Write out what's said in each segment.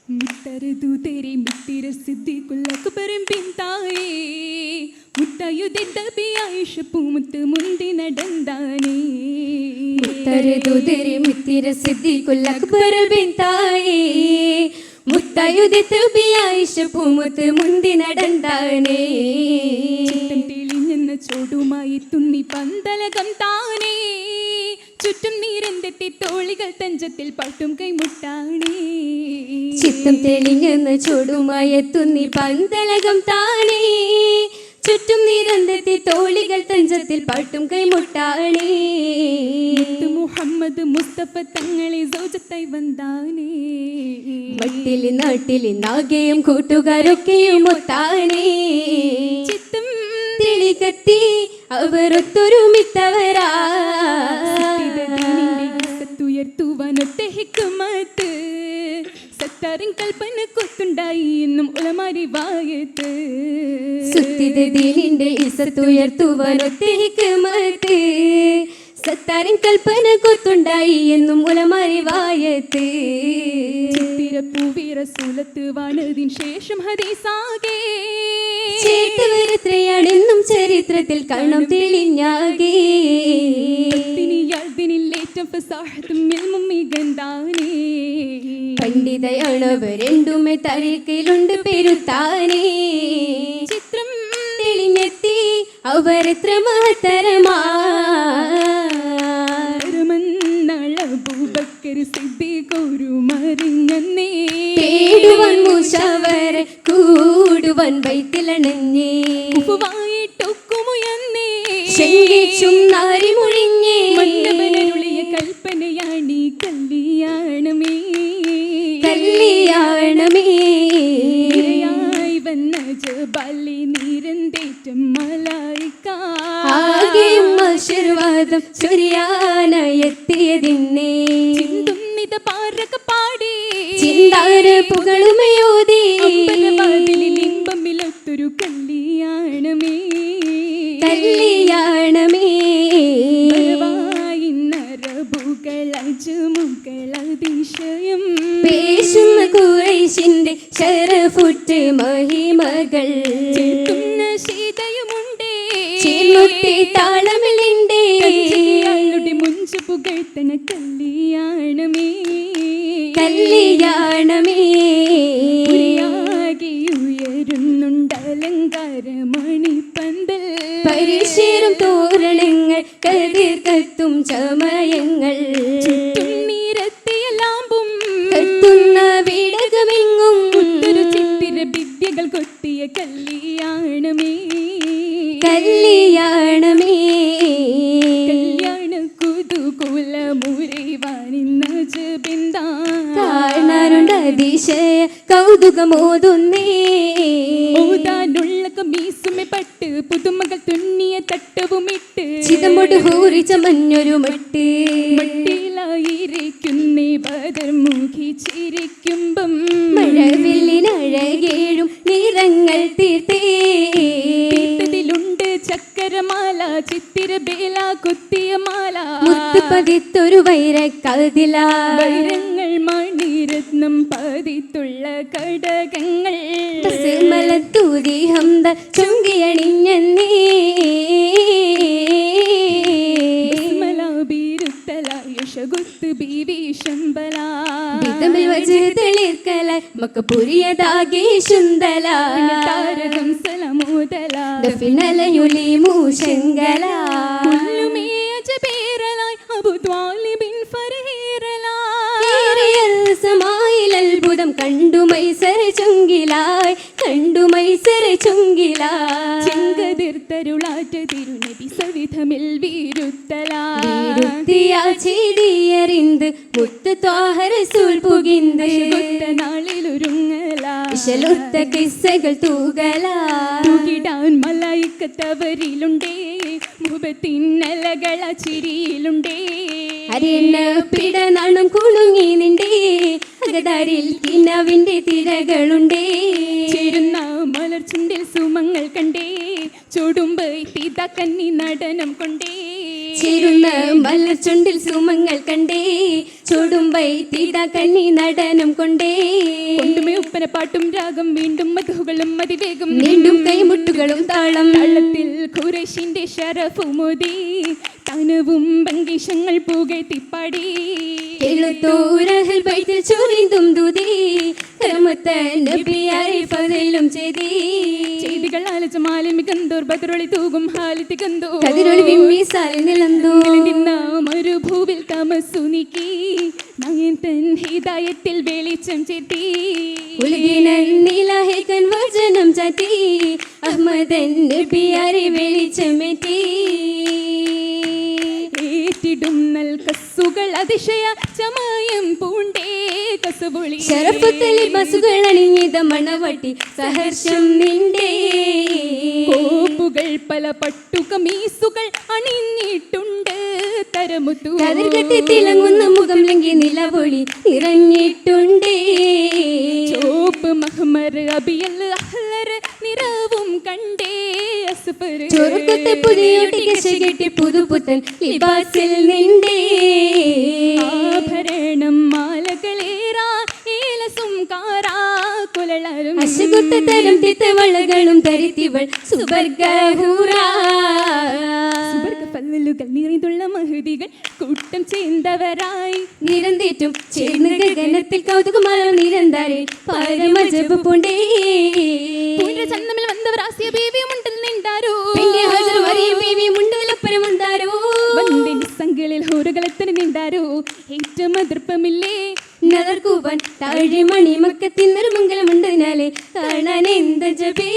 ಮುತ್ತರದು ತೆರೆ ಮುತ್ತಿರ ಸಿದ್ದಿಕುಲ್ ಅಕ್ಬರ್ ಬಿಂತಾಯೇ ಮುತ್ತಾಯುದಿದ್ದ ಆಯುಷಪ್ಪು ಮುತ್ತು ಮುಂದೆ നടந்தாനേ മുത്തരതു തെരെ മുത്തിര സിദ്ദിഖുൽ അക്ബർ ബിൻതായേ മുത്തായുദിത്ത് ആയിഷപ്പു മുത്ത് മുന്തി നടந்தாനേ ചിത്തം തെളിഞ്ഞെന്ന ചോടുമായി തുന്നി പന്തലകം താനേ ചുറ്റും നീരന്തെത്തി തോളികൾ തഞ്ചത്തിൽ പാട്ടും കൈമുട്ടാണേ ചിത്തം തെളിഞ്ഞെന്ന ചോടുമായി തുന്നി പന്തലകം താനേ ചുറ്റും നിരന്തത്തി തോളികൾ തഞ്ചത്തിൽ പാട്ടും കൈമുട്ടാണേ മുഹമ്മദ് മുസ്തഫ തങ്ങളെ സൗജത്തായി വന്നാനേ മട്ടില് നാട്ടില് നാഗയും കൂട്ടുകാരൊക്കെയും ഒത്താണേ ചിത്തം തെളികത്തി അവരൊത്തൊരുമിത്തവരാ ഉയർത്തുവാനൊറ്റ ഹിക്മത്ത് സത്താറിൻ കൽപ്പന കൊത്തുണ്ടായി എന്നും ഉലമാരി വായത്ത് സുത്തിത ദീനിന്റെ ഇസത്തുയർത്തുവാനൊറ്റ ഹിക്മത്ത് സത്താറിൻ കൽപ്പന കൊത്തുണ്ടായി എന്നും ഉലമാരി വായത്ത് ചിത്തിരപ്പൂവി റസൂലത്ത് വാണതിന് ശേഷം ഹദീസാകെ ചേട്ടവരത്രയാണെന്നും ചരിത്രത്തിൽ കാണാം തെളിഞ്ഞാകെ പണ്ഡിതയാണവർ രണ്ടുമേ തരിക്കിലുണ്ട് പെരുത്താനേ ചിത്രം തെളിഞ്ഞെത്തി അവരെത്ര മഹത്തരമാ തേടുവാൻ മുഷാവർ കൂടുവാൻ വൈത്തിലണഞ്ഞേ ശങ്കിച്ചും നാരി മുഴിഞ്ഞേ കൽപ്പനയാണീ കല്യാണമേ കല്യാണമേ വന്ന ജബാലി നിരന്തേറ്റം മലായിക്ക ആകെയും ആശീർവാദം ചൊരിയാനായെത്തിയതിന്നെ ചിന്തുന്നിത പാരക പാടി ചിന്താര പുകളുമയോതി ലിംബമിലൊത്തൊരു കല്യാണമേ കല്യാണമേ അതിശയം പേശുന്ന ഖുറൈശിന്റെ ശരഫുറ്റ് മഹിമകൾ ചേർത്തുന്ന ശീതയുമുണ്ടേ ചേർന്നുത്തി താളമിലിണ്ടേ അവളുടെ മുഞ്ചു പുകഴ്ത്തണ കല്യാണമേ കല്യാണമേ ഉയരുന്നുണ്ട് അലങ്കാരമണിപ്പന്തൽ പരിശീലും തോരണങ്ങൾ കതിർ കത്തും ചമയങ്ങൾ നീരത്തിയലാമ്പും കത്തുന്ന വീടകമെങ്ങും ഒരു ചിത്തിര വിദ്യകൾ കൊത്തിയ കല്യാണമേ കല്യാണമേ കല്യാണ കുതുകുലമുറിവാനിന്ന ജബിന്ദ കാണാറുണ്ട് അതിശയ കൗതുകമോതുന്നേ ഓതാനുള്ള കമീസുമെ പട്ട് പുതുമകൾ തുന്നിയ തട്ടവുമിട്ട് ചിതമൊട് ഹൂറിച്ച മഞ്ഞൊരു മട്ട് മട്ടിലായിരിക്കുന്നേ ബദർമുഖി ചിരിക്കുമ്പം മഴവില്ലിനഴകേഴും നിറങ്ങൾ തീർത്തേതിലുണ്ട് ചക്കരമാല ചിത്തിര ബേല കുത്തിയ മാല മുത്ത് പതിത്തൊരു വൈരക്കതില വൈരങ്ങൾ മണിരത്നം പതിത്തുള്ള കടകങ്ങൾ മലത്തൂതി ഹംദ ചുങ്കിയണിഞ്ഞേ തെളിർക്കല മക്കപുരിയതാകെ ശുന്തല താരകം സലമോദല ദഫിനലയുലി മൂശങ്കല പേരലായി അബു ത്വാലിബിൻ ഫർഹീറലായി അത്ഭുതം കണ്ടു മൈസര ചുങ്കിലായി ചെങ്കതിർത്തരുളാറ്റ തിരുനബി സവിധമിൽ വീരുത്തിയറിന്ത് മുത്ത് ത്വാഹ റസൂൽ പുകിന്ത് നാളിലൊരുങ്ങലുത്ത കിസ്സകൾ തൂകിടാൻ മലായിക്കത്തവരിലുണ്ടേ മുഖത്തിന്നലകള ചിരിയിലുണ്ടേ അരിന്ന പിടനാണം കുണുങ്ങി നിണ്ടേ അകതാരിൽ കിനാവിന്റെ തിരകളുണ്ടേ ചേരുന്ന മലർച്ചുണ്ടിൽ സുമങ്ങൾ കണ്ടേ ചുടുമ്പ് തീത കന്നി നടനം കൊണ്ടേ ചേരുന്ന മലർച്ചുണ്ടിൽ സുമങ്ങൾ കണ്ടേ ചുടുമ്പൈ തീത കന്നി നടനം കൊണ്ടേ പാട്ടും രാഗം വീണ്ടും മധുകളും മതിവേഗം വീണ്ടും കൈമുട്ടുകളും താളം താളത്തിൽ ഖുറൈശിന്റെ ശരഫുമുദി തനവും ഭംഗിഷങ്ങൾ പുകഴ്ത്തിപ്പാടി എഴുത്തോരഹൽ ബൈത്തിൽ ചൊരിന്തും ദുതി കർമ്മത്ത നബിയാരെ ഫദലും ചെയ്തി ചെയ്തികൾ ആലജമാലി മികന്തോർ ബദറൊളി തൂകും ഹാലി തികന്തോ കതിരൊളി വിമ്മിസാലിൽ നിലന്തോ നിന്ന മരുഭൂവിൽ തമസ്സു നീക്കി നയന്തൻ ഹിദായത്തിൽ വെളിച്ചം ചേർത്തി ഉലകിനൻ നിലഹേകൻ വചനം ചാറ്റി അഹ്മദൻ നബിയാരെ വെളിച്ചമേറ്റി ഏറ്റിടും നൽ കസ്സുകൾ അതിശയ ചമയം പൂണ്ടേ കസുപൊളി ശരഫത്തലി ബസുകൾ അണിഞ്ഞിത മണവട്ടി സഹർഷം നിണ്ടേ കോപ്പുകൾ പല പട്ടു കമീസുകൾ അണിഞ്ഞിട്ടുണ്ട് തരമുത്തു കതിർകെട്ടി തിളങ്ങുന്ന മുഖം ലങ്കി നിലപൊളി നിറഞ്ഞിട്ടുണ്ടേ ചോപ്പ് മഹ്മർ അബിയൽ അഹ്ലർ നിറവും കണ്ടേ അസ്ഫർ ചൊറുക്കത്തെ പുതിയൊട്ടി കെട്ടി പുതുപുത്തൻ ലിബാസിൽ നിണ്ടേ ആഭരണം മാലകളേറാ ഏലസും കാറാ കുലളരും അശകുത്ത തരം തിത്തവളകളും തരിത്തിവൾ സുബർഗഹൂറാ പല്ലുകൾ നിറഞ്ഞുള്ള മഹതികൾ കൂട്ടം ചേർന്നവരായി നിരന്തേറ്റും ചേർന്ന് ഗഗനത്തിൽ കൗതുകമാലോ നിരന്താരെ പരമജപ് പൂണ്ടേ ചന്തമിൽ വന്നവർ ആസിയ ബീവിയും ഉണ്ടിൽ നിണ്ടാരോ പിന്നെ ഹസർ മറിയം ബീവി മുണ്ടലപ്പുറമുണ്ടാരോ വന്ദിൻ സംഘളിൽ ഹോറുകളെത്തന് നിണ്ടാരോ ഏറ്റവും അതിർപ്പമില്ലേ നദർക്കൂവൻ താഴിമണി മക്കത്തിൻ നിർമംഗലമുണ്ടതിനാലെ കാണാൻ എന്ത് ജപേ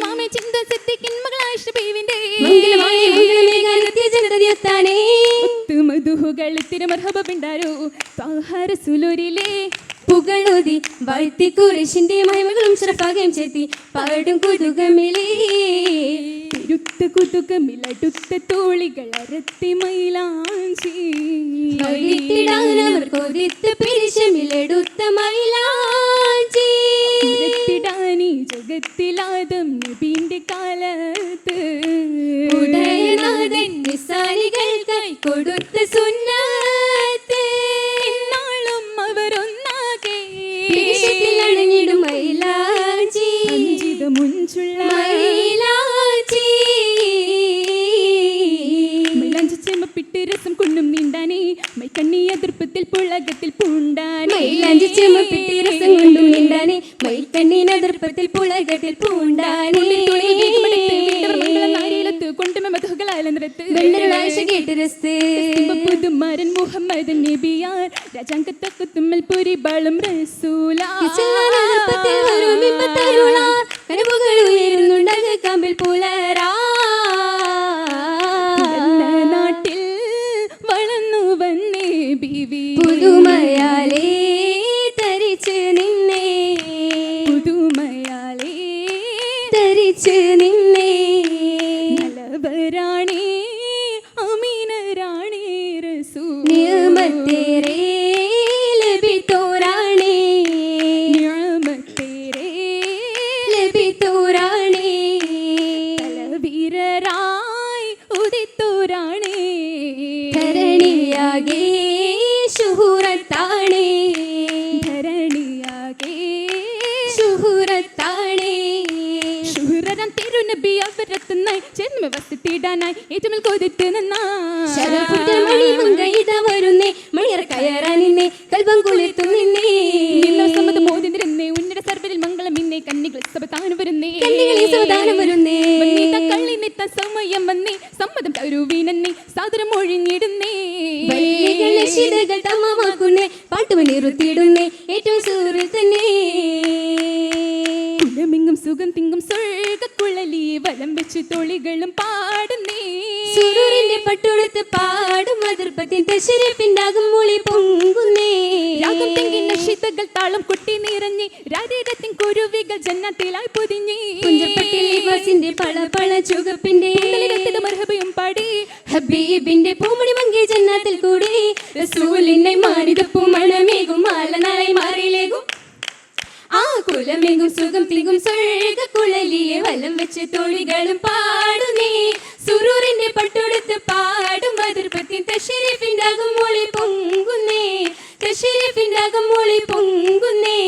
മാമേ ചിന്ത സിദ്ധിക്കിൻ മകളായ ബീവിന്റെ മംഗലമായ മംഗലമേഘാനത്തെ ജനതയൊത്താനേ മധുഹുകൾ തിരുമർഹബിണ്ടാരോ താഹാര സുലൂരിലെ പുകളോതി വാഴ്ത്തി കുരിശിന്റെ മഹിമകളും ശ്രഫാകം ചേർത്തി പാടും കുതുകമിലേ തിരുത്ത കുതുകമിലടുത്ത തോളികൾ അരത്തി മൈലാഞ്ചി വഴിത്തിടാനവർ കൊതിത്ത് പിരിശമിലെടുത്ത മൈലാഞ്ചി ഉരത്തിടാനി ജഗത്തിലാദം നബീന്റെ കാലത്ത് ഉടയനാഥൻ നിസാരികൾക്കായി കൊടുത്ത സുന്നത്ത് എന്നാളും അവരൊന്നാകെ അണിഞ്ഞിടും മൈലാഞ്ചി മുഞ്ചുള്ള മൈലാഞ്ചി മൈലാഞ്ചി ചെമ്മപ്പിട്ട് രസം കൊണ്ടും നീണ്ടാനേ മൈക്കണ്ണി എതിർപ്പത്തിൽ പുളകത്തിൽ പൂണ്ടാനേ മൈലാഞ്ചി ചെമ്മപ്പിട്ടി രസം കൊണ്ടും നീണ്ടാനേ മൈക്കണ്ണീൻ എതിർപ്പത്തിൽ പുളകത്തിൽ പൂണ്ടാനേ കേട്ട് രസ്ത് പുതുമാരൻ മുഹമ്മദ് നബിയാർ രാജാങ്കത്തൊക്കെ തുമ്മൽ പുരി ബാളും റസൂലാ കനവുകൾ ഉയരുന്നുണ്ടക കമ്പിൽ പുലരാ നാട്ടിൽ വളർന്നു വന്നേ ബീവി പുതുമയാലേ തരിച്ച് നിന്നെ പുതുമയാലേ തരിച്ച് നിന്നെ നല്ലവരാണേ അമീനരാണേ റസൂൽ നിയമത്തേരേ ലഭിത്തോരാണേ നിഅമത്തേരേ ലഭിത്തോരാണേ തലവീരരായി ഉദിത്തോരാണേ ധരണിയാകെ ശുഹൂറത്താണേ ധരണിയാകെ ശുഹൂറത്താണേ ശുഹ്റരാൻ തിരുനബി അവരത്തുന്നായി ചേർന്ന് വസിത്തിടാനായി ഏറ്റവും കൊതിത്ത് ശരഫുറ്റ മണി മങ്കയിത വരുന്നേ മണിയറ കയറാൻ നിന്നെ കൽബം കുളിർത്തു നിന്നേ സമ്മത മോദി നിരന്നേ ഉന്നത സർവരിൽ മംഗളം ഇന്നേ കന്നികൾ സബതാനം വരുന്നേ കണ്ണികളിൽ സാവധാനം വരുന്നേ കള്ളി നിത്ത സമയം വന്നേ സമ്മതം തരുവീനന്നേ സാദരം ഒഴിഞ്ഞിടുന്നേ വല്ലികളെ ശിതകൾ തമ്മമാക്കുന്നേ പാട്ടുമണിറുത്തിയിടുന്നേ ഏറ്റവും സൂറിൽ തന്നെ കുലമിങ്ങും സുഖം തിങ്കും സ്വർഗക്കുഴലി വലം വെച്ച് തൊളികളും പാടുന്നേ സുരൂരിന്റെ പട്ടുടുത്ത് പാടും അതിർപ്പത്തിൻ തശരിപ്പിണ്ടാകും മൂളി പൊങ്കുന്നേ രാഗം തെങ്ങിൻ നശിതകൾ താളം കൊട്ടി നിറഞ്ഞേ രാധേരത്തിൻ കുരുവികൾ ജന്നത്തിലായി പൊതിഞ്ഞേ കുഞ്ചപ്പട്ടിൽ ലിബാസിന്റെ പള ചുവപ്പിന്റെ മർഹബയും പാടി ഹബീബിന്റെ പൂമണി മങ്കി ജന്നാത്തിൽ കൂടി റസൂലിനെ മാനിതപ്പൂ മണമേകും മാല നാളെ മാറിയിലേകും ആ കുലമെങ്കും സുഖം തിങ്കും സ്വർഗക്കുഴലിയെ വലം വെച്ച് തോഴികളും പാടുന്നേ സുരൂരിന്റെ പട്ടുടുത്ത് പാടും അതിർപ്പത്തിൻ തശരീഫിണ്ടാകും മൂളി പൊങ്കുന്നേ തശരീഫിണ്ടാകും മൂളി പൊങ്കുന്നേ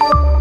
ആ